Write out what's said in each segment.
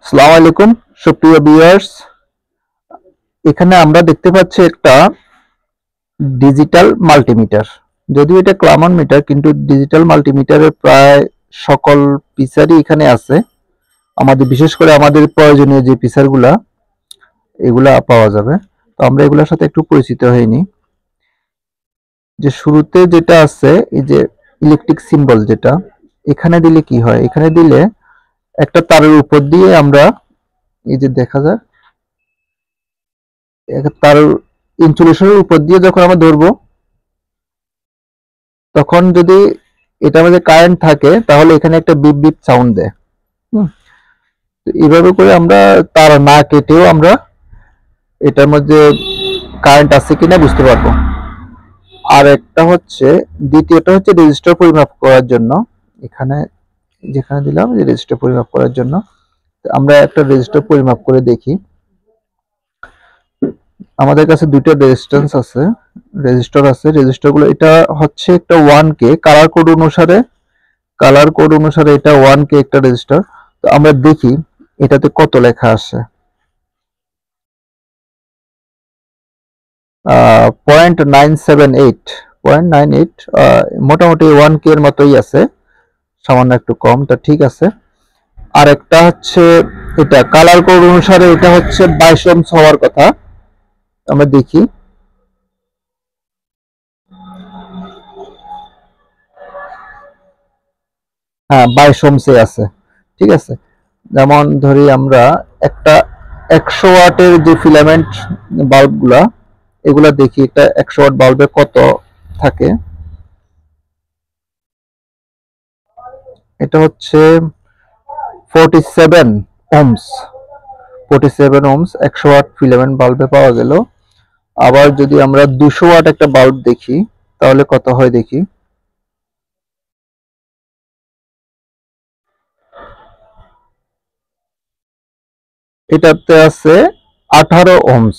আসসালামু আলাইকুম সুপ্রিয় ভিউয়ার্স। এখানে আমরা দেখতে পাচ্ছি একটা ডিজিটাল মাল্টিমিটার। যদিও এটা ক্লামন মিটার, কিন্তু ডিজিটাল মাল্টিমিটারের প্রায় সকল ফিচারই এখানে আছে। আমাদের বিশেষ করে আমাদের প্রয়োজনীয় যে ফিচারগুলা এগুলা পাওয়া যাবে। তো আমরা এগুলোর সাথে একটু পরিচিত হইনি। যে শুরুতে যেটা আছে, এই যে ইলেকট্রিক সিম্বল, যেটা এখানে দিলে কি হয়, এখানে দিলে একটা তারের উপর দিয়ে আমরা, এই যে দেখা যায়, তার ইনসুলেশনের উপর দিয়ে যখন আমরা ধরবো, তখন যদি এটার মধ্যে কারেন্ট থাকে তাহলে এখানে একটা বিপ বিপ সাউন্ড দেয়। তো এইভাবে করে আমরা তার না কেটেও আমরা এটার মধ্যে কারেন্ট আছে কিনা বুঝতে পারবো। আর একটা হচ্ছে, দ্বিতীয়টা হচ্ছে রেজিস্টার পরিমাপ করার জন্য। এখানে যেখানে দিলাম যে রেজিস্টার পরিমাপ করার জন্য, আমরা একটা রেজিস্টার পরিমাপ করে দেখি। আমাদের কাছে দুইটা রেজিস্টার আছে। রেজিস্টারগুলো, এটা হচ্ছে একটা 1K কালার কোড অনুসারে এটা 1K একটা রেজিস্টার। তো আমরা দেখি এটাতে কত লেখা আসে। 0.978, মোটামুটি 1K এর মতোই আছে, সামান্য একটু কম, তা ঠিক আছে। আর একটা হচ্ছে, এটা কালার কোড অনুসারে এটা হচ্ছে 22 ohms হওয়ার কথা। আমরা দেখি, হ্যাঁ 22 ohms এ আছে, ঠিক আছে। যেমন ধরি আমরা একটা 100 ওয়াটের যে ফিলামেন্ট বাল্বগুলা, এগুলা দেখি একটা 100 ওয়াট বাল্বে কত থাকে। এটা হচ্ছে 47 ohms। 47 ohms 100 ওয়াট ফিলামেন্ট বাল্বে পাওয়া গেল। আবার যদি আমরা 200 ওয়াট একটা বাল্ব দেখি তাহলে কত হয় দেখি। এটাতে আছে 18 ohms,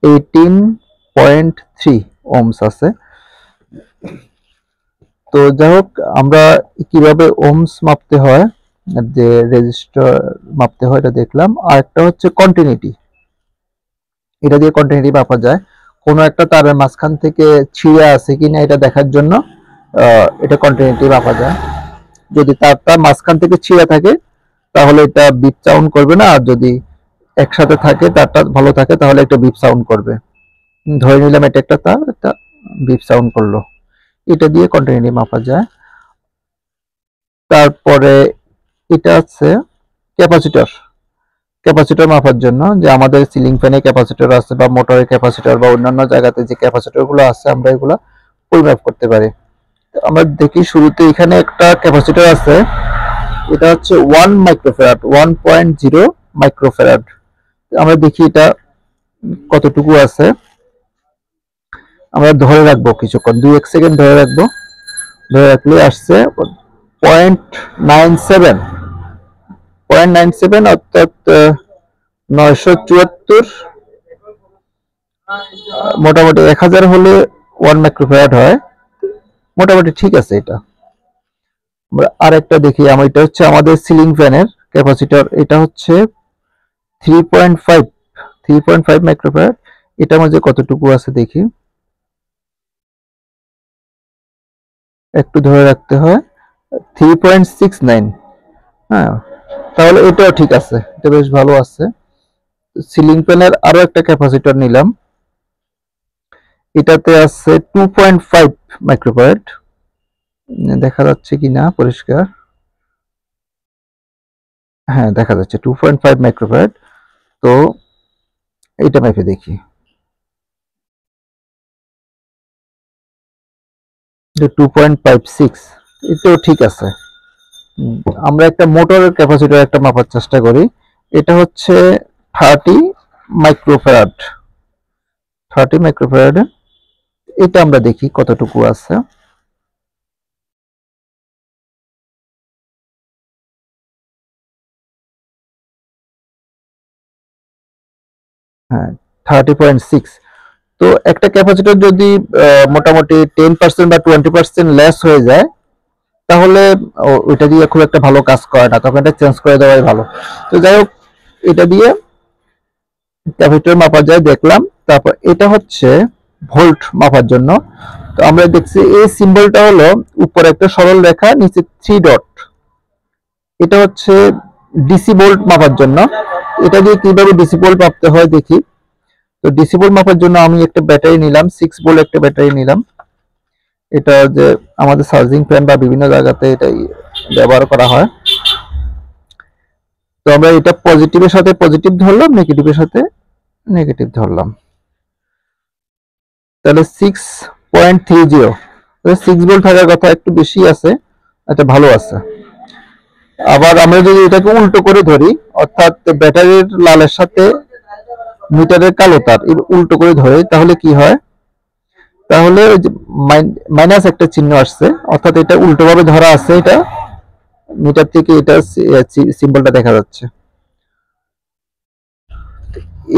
18.3 ohms আছে। তো যাই হোক, আমরা কিভাবে ওহমস মাপতে হয়, যে রেজিস্টার মাপতে হয়, এটা দেখলাম। আর একটা হচ্ছে কন্টিনিউটি, এটা দিয়ে কন্টিনিউটি মাপা যায়। কোনো একটা তারের মাঝখান থেকে ছিঁড়ে আছে কিনা এটা দেখার জন্য এটা কন্টিনিউটি মাপা যায়। যদি তারটা মাঝখান থেকে ছিঁড়ে থাকে তাহলে এটা বিপ সাউন্ড করবে না, আর যদি একসাথে থাকে, তারটা ভালো থাকে, তাহলে একটা বিপ সাউন্ড করবে। ধরে নিলাম এটা একটা তার, একটা বিপ সাউন্ড করলো। এটা দিয়ে কন্টিনিউটি মাপা যায়। তারপরে এটা আছে ক্যাপাসিটর। ক্যাপাসিটর মাপার জন্য, যে আমাদের সিলিং ফ্যানে ক্যাপাসিটর আছে, বা মোটরের ক্যাপাসিটর, বা অন্যান্য জায়গাতে যে ক্যাপাসিটর গুলো আছে, আমরা এগুলা পরিমাপ করতে পারি। আমরা দেখি শুরুতে এখানে একটা ক্যাপাসিটর আছে, এটা হচ্ছে 1 মাইক্রোফ্যারাড, 1.0 মাইক্রোফ্যারাড। আমরা দেখি এটা কতটুকু আছে। আমরা ধরে রাখবো কিছুক্ষণ, 2-1 সেকেন্ড ধরে রাখবো। ধরে রাখলে আসছে 0.97, 0.97, অর্থাৎ 974, মোটামুটি 1000 হলে 1 মাইক্রোফ্যারাড হয়, মোটামুটি ঠিক আছে এটা। আমরা আরেকটা দেখি, এটা হচ্ছে আমাদের সিলিং ফ্যানের ক্যাপাসিটর, এটা হচ্ছে 3.5, 3.5 মাইক্রোফ্যারাড। এটার মধ্যে কতটুকু আছে দেখি, একটু ধরে রাখতে হয়, 3.69। হ্যাঁ, তাহলে এটাও ঠিক আছে, এটা বেশ ভালো আছে। সিলিং ফ্যানের আরো একটা ক্যাপাসিটর নিলাম, এটাতে আছে 2.5 মাইক্রোফ্যারাড। দেখা যাচ্ছে কিনা পরিষ্কার, হ্যাঁ দেখা যাচ্ছে 2.5 মাইক্রোফ্যারাড। তো এটা মেপে দেখি, 2.56, এটাও ঠিক আছে। আমরা একটা মোটরের ক্যাপাসিটর একটা মাপার চেষ্টা করি, এটা হচ্ছে 30 মাইক্রোফ্যারাড। 30 মাইক্রোফ্যারাড, এটা আমরা দেখি কতটুকু আছে। হ্যাঁ, 30.6। তো একটা ক্যাপাসিটর যদি মোটামুটি 10% বা 20% লেস হয়ে যায়, তাহলে ওইটা দিয়ে খুব একটা ভালো কাজ করে না, তখন এটা চেঞ্জ করে দেওয়াই ভালো। তো যাই হোক, এটা দিয়ে ক্যাপাসিটর মাপা যায় দেখলাম। তারপর এটা হচ্ছে ভোল্ট মাপার জন্য। তো আমরা দেখছি এই সিম্বলটা হলো উপরে একটা সরল রেখা, নিচে 3 ডট। এটা হচ্ছে ডিসি ভোল্ট মাপার জন্য। এটা দিয়ে কিভাবে ডিসি ভোল্ট মাপতে হয় দেখি। তো ডিসি ভোল্ট মাপার জন্য আমি একটা ব্যাটারি নিলাম, 6 ভোল্ট একটা ব্যাটারি নিলাম। এটা যে আমাদের চার্জিং ফ্যান বা বিভিন্ন জায়গাতে এটাই ব্যবহার করা হয়। তো আমরা এটা পজিটিভের সাথে পজিটিভ ধরলাম, নেগেটিভের সাথে নেগেটিভ ধরলাম। তাহলে 6.30, 6 ভোল্ট থাকার কথা, একটু বেশি আছে, এটা ভালো আছে। আবার আমরা যদি এটাকে উল্টো করে ধরি, অর্থাৎ ব্যাটারির লালের সাথে মিটারের কালো তার উল্টো করে ধরে, তাহলে কি হয়? তাহলে ওই যে মাইনাস একটা চিহ্ন আসছে, অর্থাৎ এটা উল্টোভাবে ধরা আছে। এটা মিটার থেকে এটা সিম্বলটা দেখা যাচ্ছে।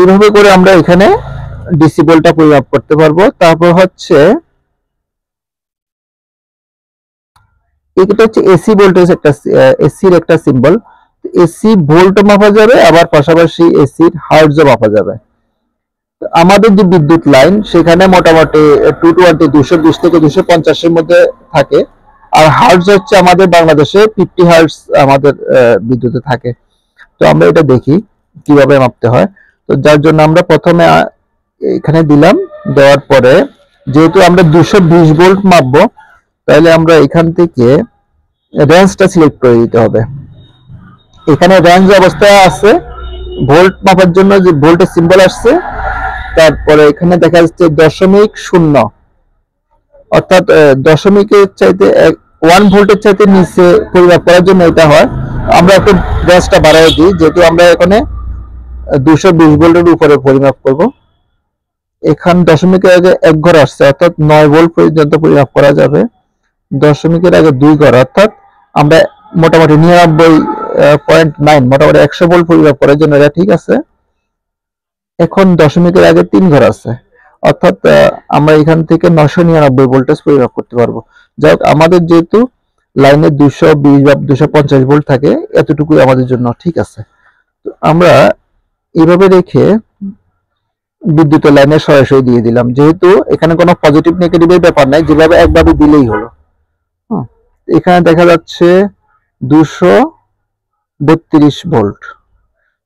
এইভাবে করে আমরা এখানে ডিসি ভোল্টটা পরিমাপ করতে পারবো। তারপর হচ্ছে এটা হচ্ছে এসি ভোল্টেজ, একটা এসির একটা সিম্বল। এসি ভোল্ট মাপা যাবে, আবার পাশাপাশি এসির হার্টজও মাপা যাবে। আমাদের যে বিদ্যুৎ লাইন, সেখানে মোটামুটি 220 220 থেকে 250 এর মধ্যে থাকে। আর হার্টজ হচ্ছে আমাদের বাংলাদেশে 50 হার্টজ আমাদের বিদ্যুতে থাকে। তো আমরা এটা দেখি কিভাবে মাপতে হয়। তো যার জন্য আমরা প্রথমে এখানে দিলাম, দেওয়ার পরে যেহেতু আমরা 220 ভোল্ট মাপবো, তাহলে আমরা এখান থেকে রেঞ্জটা সিলেক্ট করে দিতে হবে। এখানে রেঞ্জ অবস্থায় আছে, ভোল্ট মাপার জন্য যে ভোল্টের সিম্বল আসছে, তারপরে এখানে দেখা যাচ্ছে 0.0, অর্থাৎ দশমিকের চাইতে 1 ভোল্টের চাইতে নিচে পরিমাপ করার জন্য এটা হয়। আমরা একটু রেঞ্জটা বাড়াই দিই, যেহেতু আমরা এখানে 220 ভোল্টের উপরে পরিমাপ করব। এখান দশমিকের আগে 1 ঘর আসছে, অর্থাৎ 9 ভোল্ট পর্যন্ত পরিমাপ করা যাবে। দশমিকের আগে 2 ঘর, অর্থাৎ আমরা মোটামুটি 99.9, মোটামুটি 100 ভোল্ট পরিমাপ করার জন্য এটা ঠিক আছে। এখন দশমিকের আগে 3 ঘর আছে, অর্থাৎ আমরা এখান থেকে 999 ভোল্টেজ পরিমাপ করতে পারবো। যাই হোক, আমাদের যেহেতু লাইনে 220 বা 250 ভোল্ট থাকে, এতটুকুই আমাদের জন্য ঠিক আছে। তো আমরা এইভাবে রেখে বিদ্যুতের লাইনে সরাসরি দিয়ে দিলাম, যেহেতু এখানে কোনো পজিটিভ নেগেটিভের ব্যাপার নাই, যেভাবে একভাবে দিলেই হলো। এখানে দেখা যাচ্ছে 232 ভোল্ট।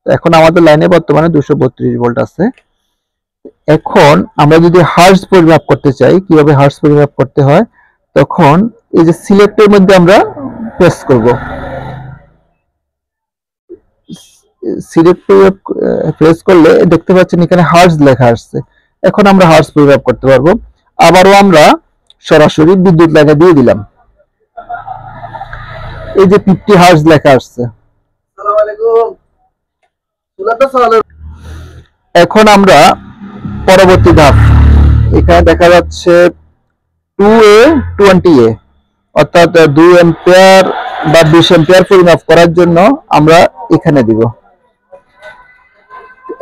এখন আমাদের লাইনে বর্তমানে 232 ভোল্ট আছে। এখন আমরা যদি হার্টজ পরিমাপ করতে চাই, কিভাবে হার্টজ পরিমাপ করতে হয়, তখন এই যে সিলেক্টের মধ্যে আমরা প্রেস করব। সিলেক্ট প্রেস করলে দেখতে পাচ্ছেন এখানে হার্টজ লেখা আসছে। এখন আমরা হার্টজ পরিমাপ করতে পারবো। আবারও আমরা সরাসরি বিদ্যুৎ লাইনে দিয়ে দিলাম, এই যে 50 হার্টজ লেখা আসছে। এখন আমরা পরবর্তী ধাপ, এখানে দেখা যাচ্ছে 2A 20A, অর্থাৎ 2 এম্পিয়ার বা 20 এম্পিয়ার পরিমাপ করার জন্য আমরা এখানে দিব।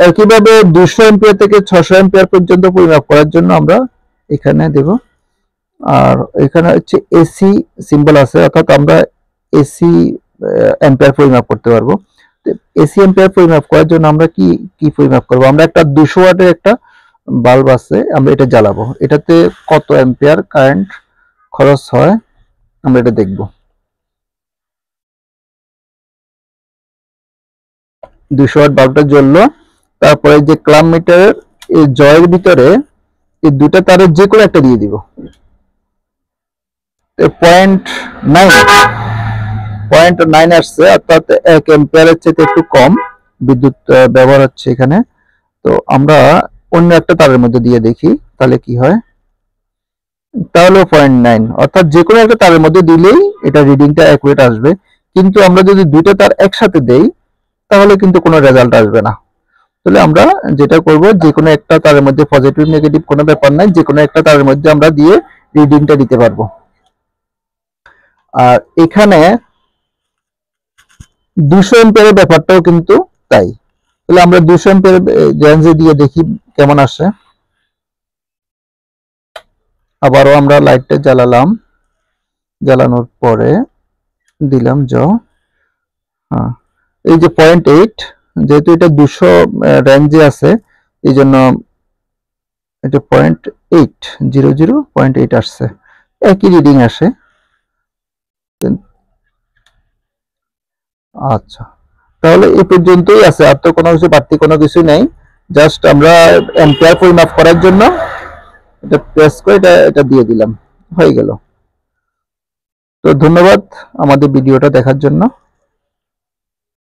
একইভাবে 200 এম্পিয়ার থেকে 600 এম্পিয়ার পর্যন্ত পরিমাপ করার জন্য আমরা এখানে দেব। আর এখানে হচ্ছে এসি সিম্বল আছে, অর্থাৎ আমরা এসি এম্পিয়ার পরিমাপ করতে পারবো। এসি এম্পিয়ার পরিমাপ করার জন্য আমরা কি কি পরিমাপ করব? আমরা একটা 200 ওয়াটের একটা বাল্ব আছে, আমরা এটা জ্বালাবো। এটাতে কত এম্পিয়ার কারেন্ট খরচ হয় আমরা এটা দেখব। 200 ওয়াট বাল্বটা জ্বললো। তারপরে যে ক্লাম মিটারের এই জয়ের ভিতরে এই দুটা তারের যে কোনো একটা দিয়ে দিব। 0.9 আসছে, অর্থাৎ 1 এম্পিয়ারের চেয়ে একটু কম বিদ্যুৎ ব্যবহার হচ্ছে এখানে। তো আমরা অন্য একটা তারের মধ্যে দিয়ে দেখি তাহলে কি হয়। তাহলে 0.9, অর্থাৎ যে কোনো একটা তারের মধ্যে দিলেই এটা রিডিংটা অ্যাকুরেট আসবে। কিন্তু আমরা যদি দুইটা তার একসাথে দেই, তাহলে কিন্তু কোনো রেজাল্ট আসবে না। তাহলে আমরা যেটা করব, যে কোনো একটা তারের মধ্যে পজিটিভ নেগেটিভ কোনো ব্যাপার নাই, যে কোনো একটা তারের মধ্যে আমরা দিয়ে রিডিংটা দিতে পারবো। আর এখানে 200 এম্পিয়ারের ব্যাপারটাও কিন্তু তাই। তাহলে আমরা 200 এম্পিয়ার রেঞ্জে দিয়ে দেখি কেমন আসে। আবারও আমরা লাইটটা জ্বালালাম, জ্বালানোর পরে দিলাম হ্যাঁ, এই যে 0.8, যেহেতু এটা 200 রেঞ্জে আছে এই জন্য এটা 0.8, 0.8 আসছে, একই রিডিং আসে। আচ্ছা, তাহলে এই পর্যন্তই আছে, আর তো কোনো কিছু বাড়তি কোনো কিছু নেই। জাস্ট আমরা এম্পিয়ার পরিমাপ করার জন্য এটা প্রেস করে এটা দিয়ে দিলাম, হয়ে গেল। তো ধন্যবাদ আমাদের ভিডিওটা দেখার জন্য।